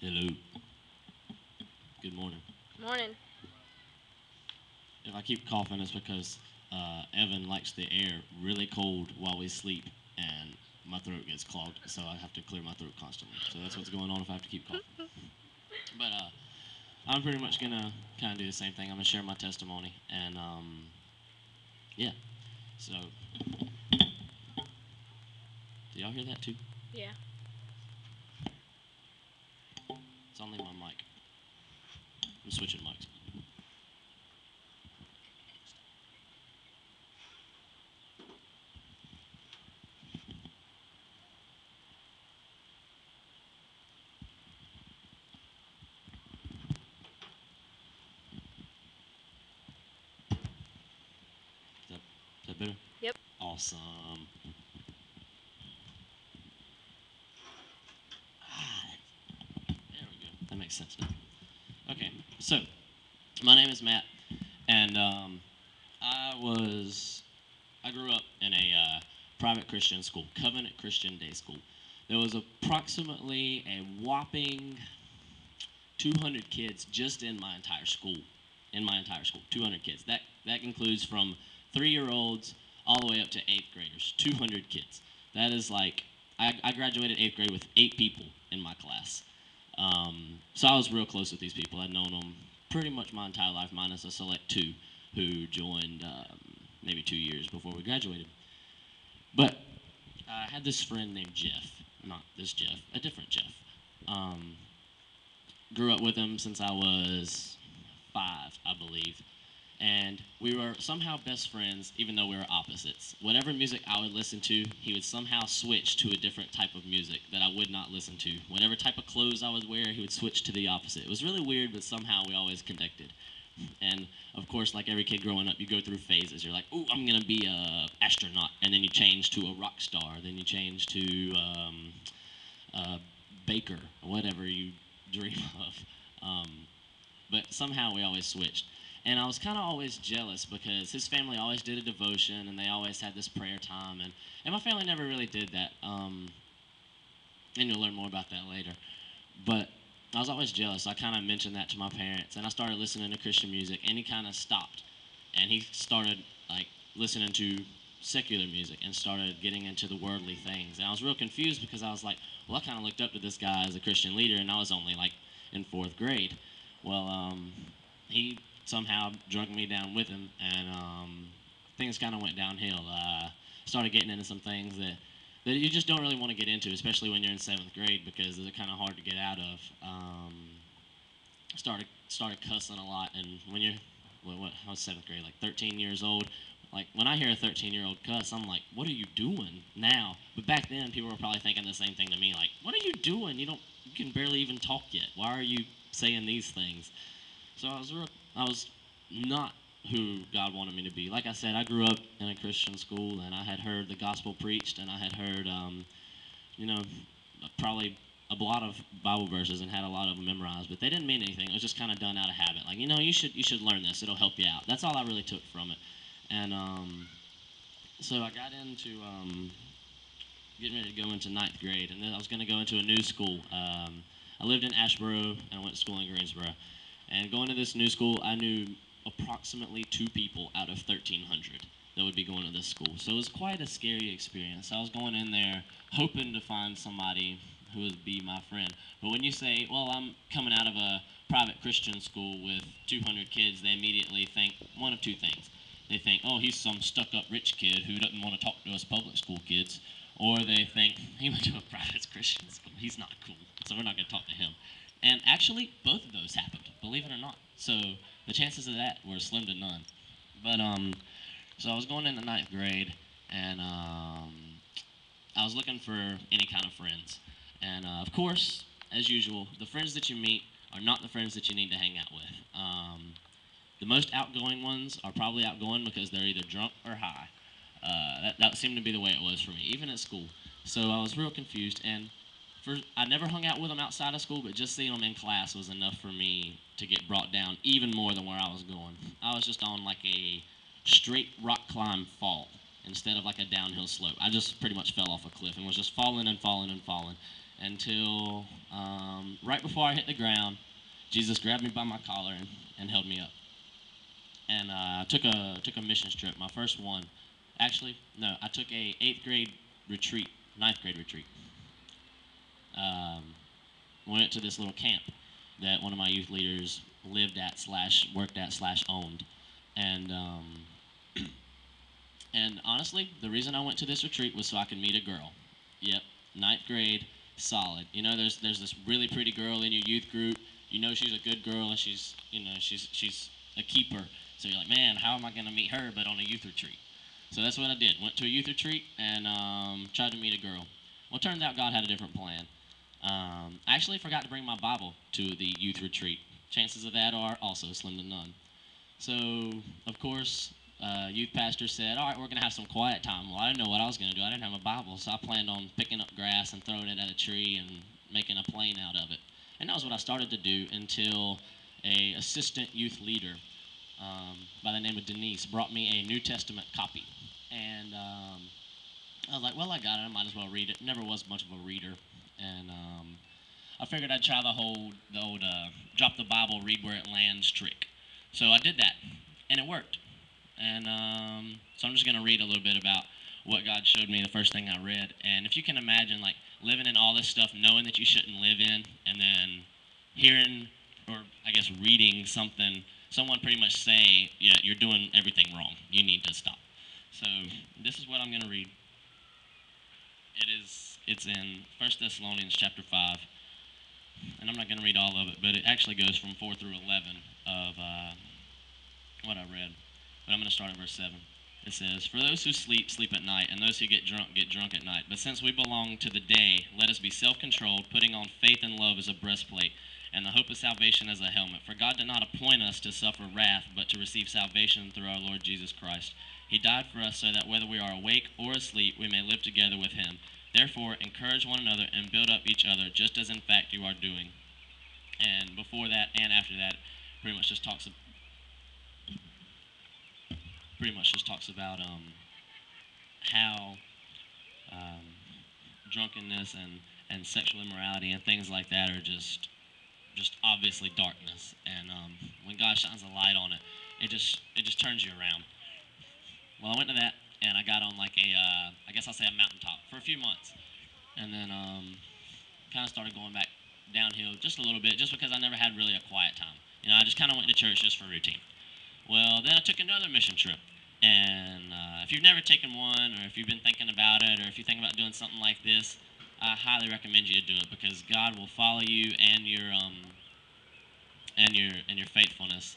Hello. Good morning. Morning. If I keep coughing, it's because Evan likes the air really cold while we sleep, and my throat gets clogged, so I have to clear my throat constantly. So that's what's going on if I have to keep coughing. But I'm pretty much gonna kind of do the same thing. I'm gonna share my testimony, and yeah. So, do y'all hear that too? Yeah. It's only my mic. I'm switching mics. Is that better? Yep. Awesome. Ah, there we go. That makes sense now. Okay, so my name is Matt, and I grew up in a private Christian school, Covenant Christian Day School. There was approximately a whopping 200 kids just in my entire school. In my entire school, 200 kids. That includes from 3-year-olds all the way up to eighth graders. 200 kids. That is like I graduated eighth grade with 8 people in my class. So I was real close with these people. I'd known them pretty much my entire life, minus a select two who joined maybe 2 years before we graduated. But I had this friend named Jeff, not this Jeff, a different Jeff. Um, Grew up with him since I was 5, I believe. And we were somehow best friends, even though we were opposites. Whatever music I would listen to, he would somehow switch to a different type of music that I would not listen to. Whatever type of clothes I would wear, he would switch to the opposite. It was really weird, but somehow we always connected. And of course, like every kid growing up, you go through phases. You're like, "Ooh, I'm gonna be a astronaut," and then you change to a rock star. Then you change to a baker, or whatever you dream of. But somehow we always switched. And I was kind of always jealous because his family always did a devotion and they always had this prayer time, and my family never really did that. And you'll learn more about that later. But I was always jealous. So I kind of mentioned that to my parents, and I started listening to Christian music, and he kind of stopped, and he started like listening to secular music and started getting into the worldly things. And I was real confused because I was like, well, I kind of looked up to this guy as a Christian leader, and I was only like in fourth grade. Well, he somehow drug me down with him, and things kind of went downhill. Started getting into some things that you just don't really want to get into, especially when you're in seventh grade because they're kind of hard to get out of. Started cussing a lot, and when you're what I was seventh grade, like 13 years old. Like when I hear a 13-year-old cuss, I'm like, "What are you doing now?" But back then, people were probably thinking the same thing to me, like, "What are you doing? You can barely even talk yet. Why are you saying these things?" So I was not who God wanted me to be. Like I said, I grew up in a Christian school, and I had heard the gospel preached, and I had heard, you know, probably a lot of Bible verses and had a lot of them memorized, but they didn't mean anything. It was just kind of done out of habit. Like, you should learn this. It'll help you out. That's all I really took from it. And so I got into getting ready to go into ninth grade, and then I was going to go into a new school. I lived in Ashboro, and I went to school in Greensboro. And going to this new school, I knew approximately 2 people out of 1,300 that would be going to this school. So it was quite a scary experience. I was going in there hoping to find somebody who would be my friend. But when you say, well, I'm coming out of a private Christian school with 200 kids, they immediately think one of two things. They think, oh, he's some stuck up rich kid who doesn't want to talk to us public school kids. Or they think, he went to a private Christian school. He's not cool, so we're not going to talk to him. And actually, both of those happened, believe it or not. So the chances of that were slim to none. But so I was going into ninth grade, and I was looking for any kind of friends. And of course, as usual, the friends that you meet are not the friends that you need to hang out with. The most outgoing ones are probably outgoing because they're either drunk or high. That seemed to be the way it was for me, even at school. So I was real confused, and I never hung out with them outside of school, but just seeing them in class was enough for me to get brought down even more than where I was going. I was just on like a straight rock climb fall instead of like a downhill slope. I just pretty much fell off a cliff and was just falling and falling and falling. until right before I hit the ground. Jesus grabbed me by my collar and held me up. And I took a missions trip, my first one. Actually, no, I took a eighth grade retreat, ninth grade retreat. Um, we went to this little camp that one of my youth leaders lived at slash worked at slash owned, and and honestly, the reason I went to this retreat was so I could meet a girl. Yep, ninth grade, solid. You know, there's this really pretty girl in your youth group. You know she's a good girl and she's a keeper. So you're like, man, how am I gonna meet her but on a youth retreat? So that's what I did. Went to a youth retreat and tried to meet a girl. Well, it turned out God had a different plan. I actually forgot to bring my Bible to the youth retreat. Chances of that are also slim to none. So, of course, youth pastor said, all right, we're going to have some quiet time. Well, I didn't know what I was going to do. I didn't have a Bible, so I planned on picking up grass and throwing it at a tree and making a plane out of it. And that was what I started to do until a assistant youth leader by the name of Denise brought me a New Testament copy. And I was like, well, I got it. I might as well read it. Never was much of a reader. And I figured I'd try the old drop the Bible, read where it lands trick. So I did that, and it worked. And so I'm just going to read a little bit about what God showed me the first thing I read. And if you can imagine, like, living in all this stuff, knowing that you shouldn't live in, and then hearing, or I guess reading someone pretty much say, yeah, you're doing everything wrong. You need to stop. So this is what I'm going to read. It's in 1 Thessalonians chapter 5. And I'm not going to read all of it, but it actually goes from 4 through 11 of what I read. But I'm going to start at verse 7. It says, for those who sleep, sleep at night, and those who get drunk at night. But since we belong to the day, let us be self-controlled, putting on faith and love as a breastplate, and the hope of salvation as a helmet. For God did not appoint us to suffer wrath, but to receive salvation through our Lord Jesus Christ. He died for us so that whether we are awake or asleep, we may live together with him. Therefore, encourage one another and build up each other, just as in fact you are doing. And before that and after that, pretty much just talks about how drunkenness and sexual immorality and things like that are just obviously darkness. And when God shines a light on it, it just turns you around. Well, I went to that and I got on like I guess I'll say a mountaintop for a few months, and then kind of started going back downhill just a little bit, just because I never had really a quiet time. You know, I just kind of went to church just for routine. Well, then I took another mission trip. And if you've never taken one, or if you've been thinking about it, or if you think about doing something like this, I highly recommend you to do it, because God will follow you and your faithfulness.